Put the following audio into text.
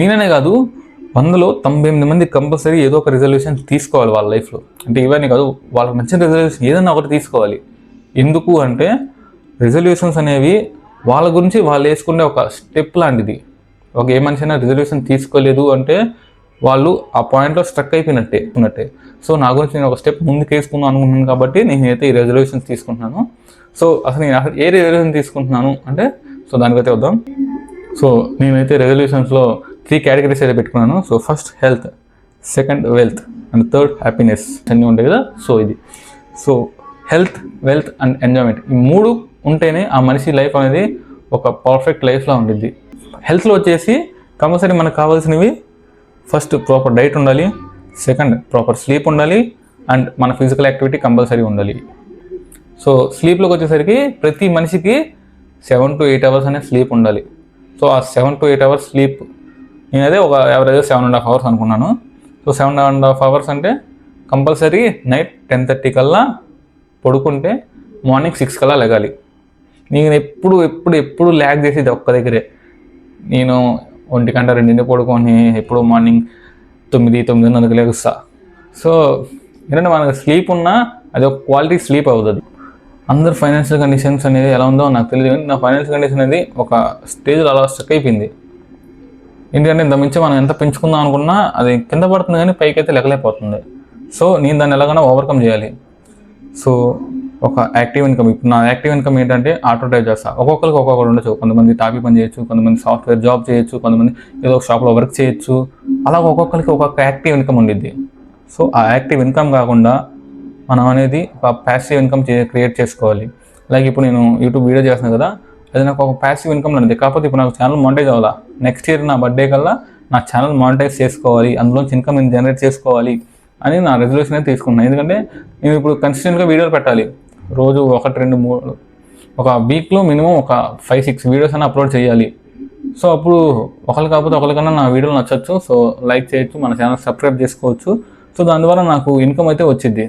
నేననే కాదు, 100లో 98 మంది కంపల్సరీ ఏదో ఒక రిజల్యూషన్ తీసుకోవాలి వాళ్ళ లైఫ్లో. అంటే ఇవన్నీ కాదు, వాళ్ళకి నచ్చిన రిజల్యూషన్ ఏదైనా ఒకటి తీసుకోవాలి. ఎందుకు అంటే రిజల్యూషన్స్ అనేవి వాళ్ళ గురించి వాళ్ళు వేసుకునే ఒక స్టెప్ లాంటిది. ఏ మనిషి అయినా రిజల్యూషన్ తీసుకోలేదు అంటే వాళ్ళు ఆ పాయింట్లో స్ట్రక్ అయిపోయినట్టే. సో నా గురించి నేను ఒక స్టెప్ ముందుకు వేసుకుందాం అనుకుంటున్నాను కాబట్టి నేనైతే ఈ రెజల్యూషన్స్ తీసుకుంటున్నాను. సో అసలు నేను ఏ రెజల్యూషన్ తీసుకుంటున్నాను అంటే దానికైతే వద్దాం. సో నేనైతే రెజల్యూషన్స్లో 3 కేటగిరీస్ అయితే పెట్టుకున్నాను. So first health, second wealth and third happiness అన్నీ ఉంటాయి కదా. So health, wealth and enjoyment, ఈ 3 ఉంటేనే ఆ మనిషి లైఫ్ అనేది ఒక పర్ఫెక్ట్ లైఫ్లా ఉంటుంది. హెల్త్లో వచ్చేసి కంపల్సరీ మనకు కావాల్సినవి, ఫస్ట్ ప్రాపర్ డైట్ ఉండాలి, సెకండ్ ప్రాపర్ స్లీప్ ఉండాలి, అండ్ మన ఫిజికల్ యాక్టివిటీ కంపల్సరీ ఉండాలి. సో స్లీప్లోకి వచ్చేసరికి ప్రతి మనిషికి 7 to 8 అవర్స్ అనేది స్లీప్ ఉండాలి. సో ఆ 7 to 8 అవర్స్ స్లీప్ నేనైతే ఒక యావరేజ్ 7.5 అవర్స్ అనుకున్నాను. సో 7.5 అవర్స్ అంటే కంపల్సరీ నైట్ 10:30 కల్లా పడుకుంటే మార్నింగ్ 6 కల్లా లెగాలి. నేను ఎప్పుడు ల్యాగ్ చేసేది ఒక్క దగ్గరే. నేను 1 గంట 2 పడుకొని ఎప్పుడు మార్నింగ్ 9:30 లేగుస్తా. సో ఏంటంటే మనకు స్లీప్ ఉన్నా అది ఒక క్వాలిటీ స్లీప్ అవుతుంది. అందరు ఫైనాన్షియల్ కండిషన్స్ అనేది ఎలా ఉందో నాకు తెలియదు, కానీ నా ఫైనాన్షియల్ కండిషన్ అనేది ఒక స్టేజ్లో అలా స్టక్ అయిపోయింది. ఎందుకంటే ఇంత మించి మనం ఎంత పెంచుకుందాం అనుకున్నా అది కింద పడుతుంది కానీ పైకి అయితే లెగలేకపోతుంది. సో నేను దాన్ని ఎలాగైనా ఓవర్కమ్ చేయాలి. సో ఒక యాక్టివ్ ఇన్కమ్, ఇప్పుడు నా యాక్టివ్ ఇన్కమ్ ఏంటంటే ఆటో డ్రైవ్ చేస్తా. ఒక్కొక్కరికి ఒక్కొక్కరు ఉండొచ్చు. కొంతమంది టాపీ పని చేయొచ్చు, కొంతమంది సాఫ్ట్వేర్ జాబ్ చేయొచ్చు, కొంతమంది ఏదో ఒక షాప్లో వర్క్ చేయొచ్చు. అలా ఒక్కొక్కరికి ఒక్కొక్క యాక్టివ్ ఇన్కమ్ ఉండిద్ది. సో ఆ యాక్టివ్ ఇన్కమ్ కాకుండా మనం అనేది ఒక ప్యాసివ్ ఇన్కమ్ క్రియేట్ చేసుకోవాలి. లైక్ ఇప్పుడు నేను యూట్యూబ్ వీడియో చేస్తున్నాను కదా, అది నాకు ఒక ప్యాసివ్ ఇన్కమ్ అనేది. కాకపోతే ఇప్పుడు నాకు ఛానల్ మానిటైజ్ అవ్వాలా, నెక్స్ట్ ఇయర్ నా బర్త్డే కల్లా నా ఛానల్ మానిటైజ్ చేసుకోవాలి, అందులోంచి ఇన్కమ్ నేను జనరేట్ చేసుకోవాలి అని నా రెజల్యూషన్ అయితే తీసుకున్నాను. ఎందుకంటే నేను ఇప్పుడు కన్సిస్టెంట్గా వీడియోలు పెట్టాలి. రోజు 1, 2, 3 ఒక వీక్లో మినిమం ఒక 5-6 వీడియోస్ అయినా అప్లోడ్ చేయాలి. సో అప్పుడు ఒకరు కాకపోతే ఒకరికన్నా నా వీడియోలు నచ్చచ్చు. సో లైక్ చేయొచ్చు, మన ఛానల్ సబ్స్క్రైబ్ చేసుకోవచ్చు. సో దాని ద్వారా నాకు ఇన్కమ్ అయితే వచ్చింది.